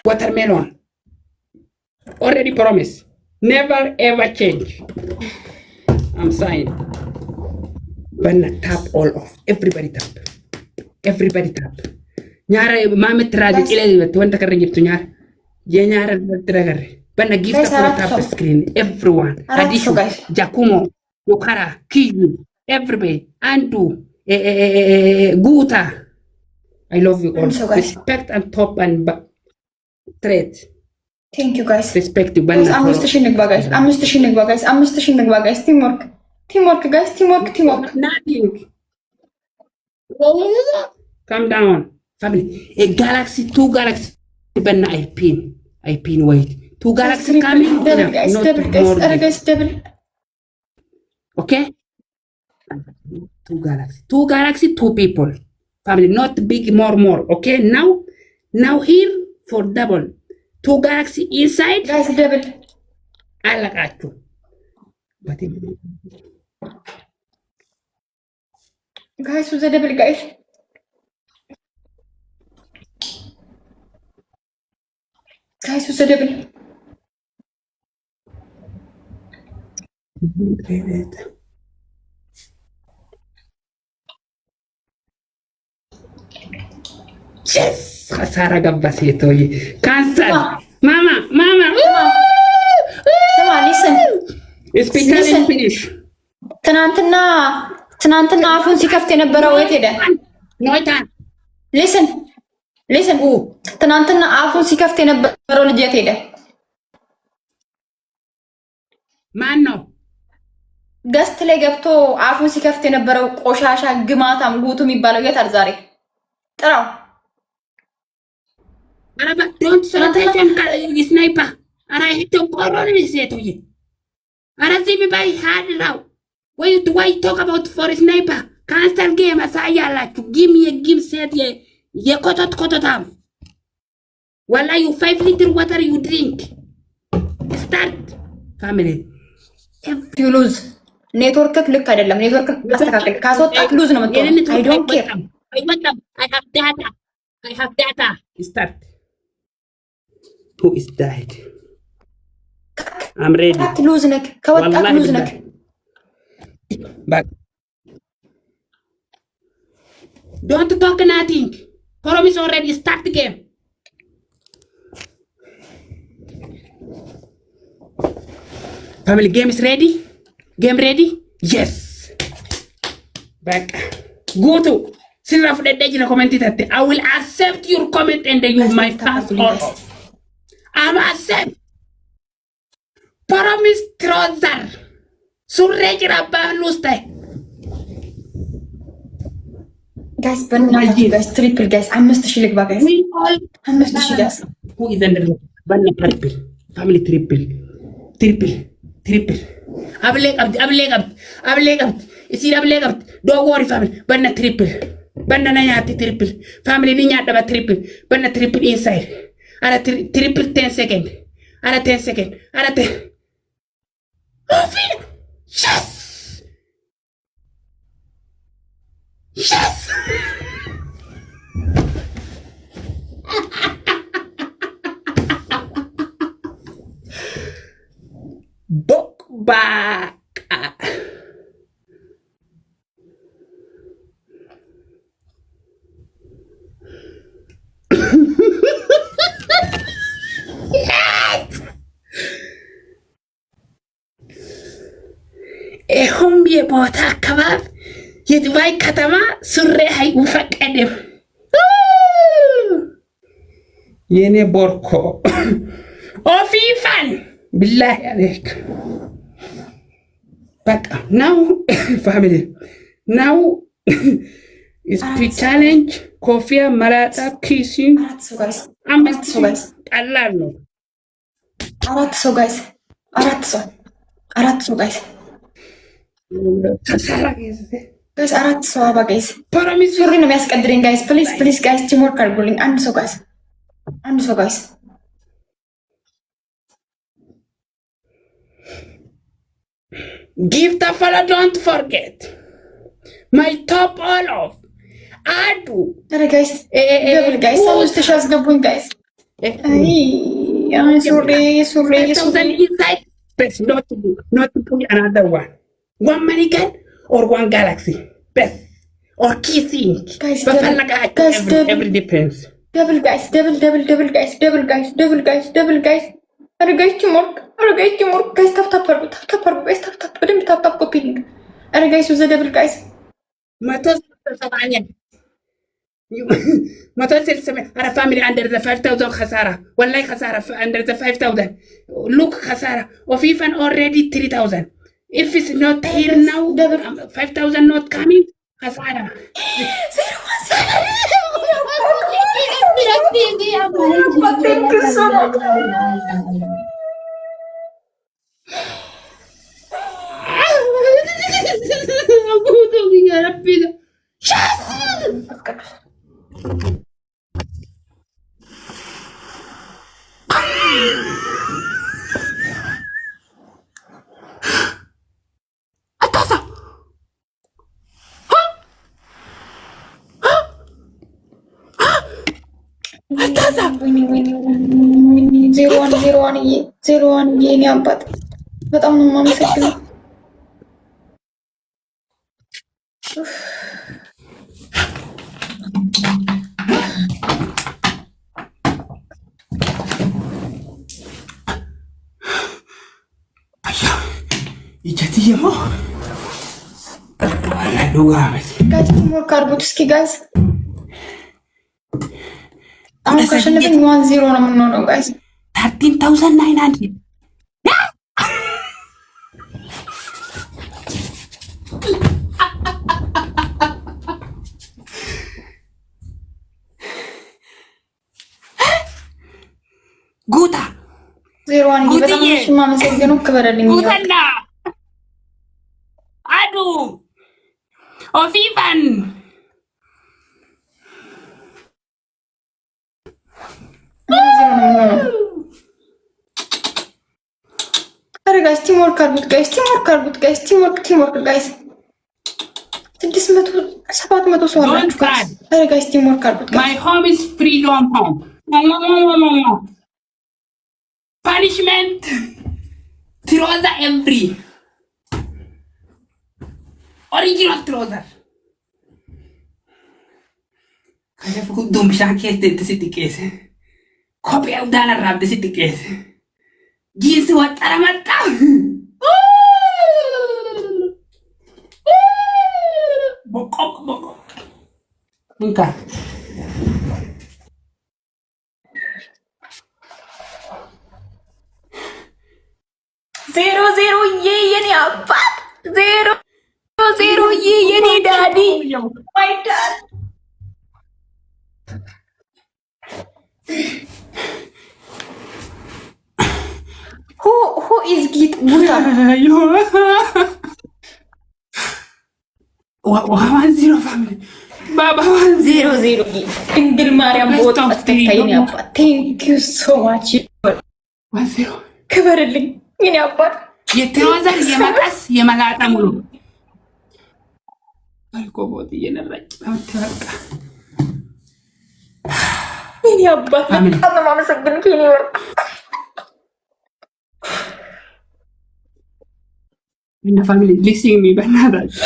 watermelon. Already promised. Never ever change. I'm saying. When tap all off. Everybody tap. Everybody tap. Nyara mama tragic ile wanta karre giftu nyara. Je nyara tragare. Bana gift for tap screen. Everyone. Adishu. Jakumo. Yokara. Kiyu. Everybody. Andu. Guta. I love you all. Respect and top and thread. Thank you guys. Respect you. Guys, I'm Mr. Shinigba guys. I'm Mr. Shinigba guys. I'm Mr. Shinigba guys. Teamwork. Teamwork guys. Teamwork. Teamwork. Nothing. Calm down. Family. A galaxy, 2 galaxy. Even I pin wait. 2 galaxy coming. Double guys. Double guys. Other guys double. Okay? 2 galaxy. 2 galaxy, 2 people. Family, not big, more. Okay? Now here for double. 2 galaxy inside. Guys, double. I like that too. But guys, who's a double guys? Guys, who's a double? Yes! Khasara gabba setoyi. Cancel. Mama. Come on, listen. Listen. Finish. ትናንትና አፉን ሲከፍት የነበረው የት ሄደ? ኖይታን Listen. ትናንትና አፉን ሲከፍት የነበረው ልጅ የት ሄደ? ማን ነው? ገስት ላይ ገብቶ አፉን ሲከፍት የነበረው ቆሻሻ ግማታም ጉቱ የሚባለው የት አለ ዛሬ? ጥራው። Araba, don't sanitation sniper. And I hit the corner and say to you. Arazibi by hard now. Why you talk about for a sniper? Cancel game as I like to give me a game set ye kotot. Walla you 5 liter water you drink. Start family. If you lose network ልክ አይደለም ኔትወርክ አስተካክል ካስወጣት ሉዝ ነው የምትሆነው I don't care I have data start who is died I'm ready lose ነክ ከወጣት lose ነክ but don't talk nothing promise already start the game family game is ready game ready yes back go to Silver for the day in the comment that I will accept your comment and you my passport. I'm accept. Promise trouser. Surrejra baluste. Guys, but guys, triple guys. I must shilik ba guys. I must shilik. Who is under the banana triple? Family triple. Ableg up. Is it ableg up? Don't worry, family. Banana triple. Banana nyati triple. Family ni nyata ba triple. Banana triple inside. Ara triple 10 seconds. Ara 10 seconds. Ara 10. Oh, feel. Yes. Yes. Book back. Ehombi ቦታ አካባቢ የዱባይ ከተማ ሱሬ አይፈቀድም። የኔ ቦርኮ ኦፊፋን بالله عليك በቃ now family now speed challenge ኮፊያ መላጣ ኪሲንግ አምስት ሰው ቀላል ነው። አራት ሰው ጋይስ ጋይስ አራት ሰው አባ ጋይስ ሱሪ ነው የሚያስቀድረኝ ጋይስ ፕሊዝ ጋይስ ቲምወርክ አድርጉልኝ። አንድ ሰው ጋይስ give the follow don't forget my top all of adu ጋይስ ደብል ጋይስ ሰው ውስጥ ተሻስገቡኝ ጋይስ ሱሪ 5,000 inside, best not to put another one. One mannequin or one galaxy, best or kissing. Guys, But double, like guys, every depends. double guys, double guys. Are guys teamwork? Guys, tap, guys, tap. Put him tap, copying. Are guys use the double guys? Matos sabanya. Matos seven. Our family under the 5,000 khasara. Wallahi khasara under the 5,000. Look khasara. Of even already 3,000. If it's not here now, 5,000 not coming. Khasara. Thank you so much. يا ربي ዜሮ ዋን የኔ አባት በጣም ነው የማመሰግነው። ይጀትየሞ አላይ ዱጋበት ጋይስ ቲምወርክ አድርጉት እስኪ ጋይስ። አሁን ካሸነፈኝ 1-0 ነው የምንሆነው ጋይስ። 13,900 ጉታ 0-1 በጣም ነው የማመሰግነው። ክበረልኝ ጉተና አዱ ኦፊፋን ጋይስ ቲምወርክ አድርጉት ጋይስ። ቲምወርክ ጋይስ 600 700 ሰው አላችሁ ጋይስ። ጋይስ ቲምወርክ አድርጉት ጋይስ። My home is freedom home. Punishment. Trouser every. Original trouser. Kaya fuku dum bishaan keessatti sitti keesse. Kophee udaan arraabde sitti keesse. Jiinsi waxxara maxxa. Boqoq. Inka. 0-0 የኔ አባት 0-0 የኔ ዳዲ ማይ ዳድ who is Git Buta? 1-0 family. Baba 0-0 ድንግል ማርያም ቦት አስተካይኝ አባት thank you so much 1-0 ክበርልኝ የኔ አባት የትሮዘር የመቀስ የመላጣ ሙሉ አይቆቦት እየነራጭ ታውቃ የኔ አባት በጣም ነው የማመሰግንህ የኔ ወርቅ እና ፋሚሊ ሊሲንግ ሚ በእናታችሁ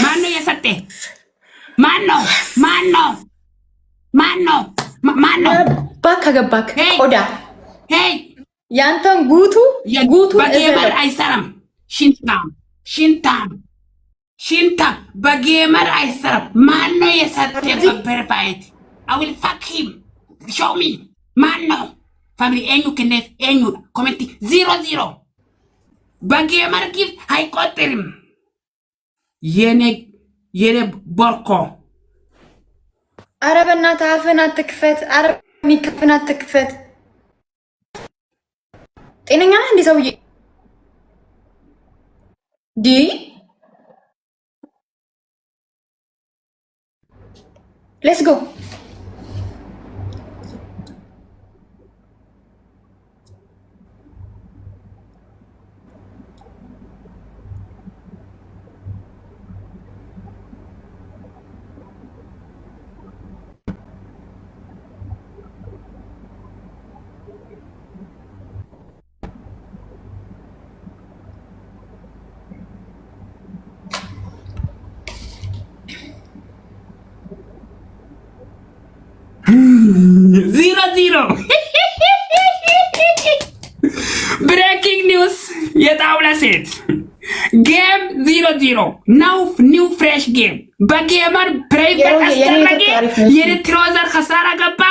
ማነው የሰጠ ማነው ባካ ገባክ ቆዳ ሄይ ያንተን ጉቱ በጌመር አይሰራም ሽንታም በጌመር አይሰራም ማነው የሰጠ በበርባይት አዊል ፋኪም ሾሚ ማነው ፋሚሊ ኤኙ ክኔፍ ኤኙ ኮሜንቲ 0-0 በጌመር ጊፍ አይቆጥርም የኔ ቦርኮ ኧረ በእናትህ አፍህን አትክፈት። ኧረ ሚከፍን አትክፈት። ጤነኛ ነህ እንዴ ሰውዬ? ዲ ሌትስ ጎ 0-0 ብሬኪንግ ኒውስ የጣውላ ሴት ጌም 0-0 ናው ኒው ፍሬሽ ጌም በጌመር ፕራይቬት አስተረገ የትሮዘር ከሳራ ገባ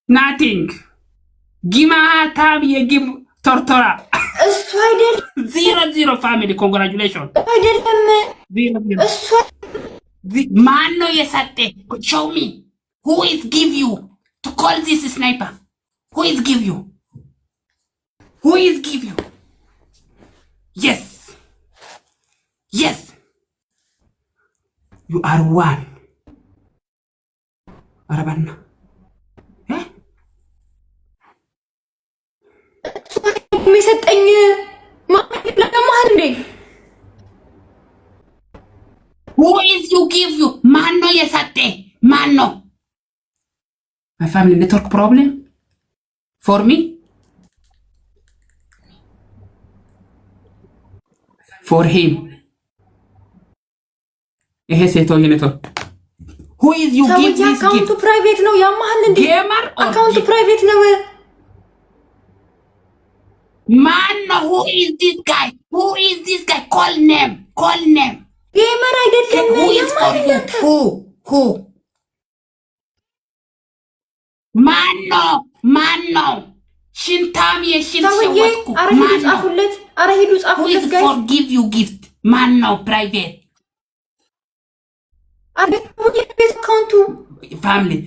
ናቲንግ ጊማታም የጊም ቶርቶራ እሱ አይደል 0-0 ፋሚሊ ኮንግራቹሌሽን አይደለም እሱ ማን ነው የሰጠ show me who is give you to call this sniper who is give you yes you are one arabana የሚሰጠኝ ማን እንዴ who is you give you ማን ነው የሰጠ ማን ነው my family network problem for me for him ይሄ ሴቶኝ ኔትወርክ who is you give this አካውንቱ ፕራይቬት ነው ያማህል እንዴ gamer አካውንቱ ፕራይቬት ነው man who is this guy call name gamer አይደለም who is for you who man no ሽንታም የሽንታወጥኩ አረ ሂዱ ጻፉለት ጋር for give you gift man no private አረ የቤት አካውንቱ family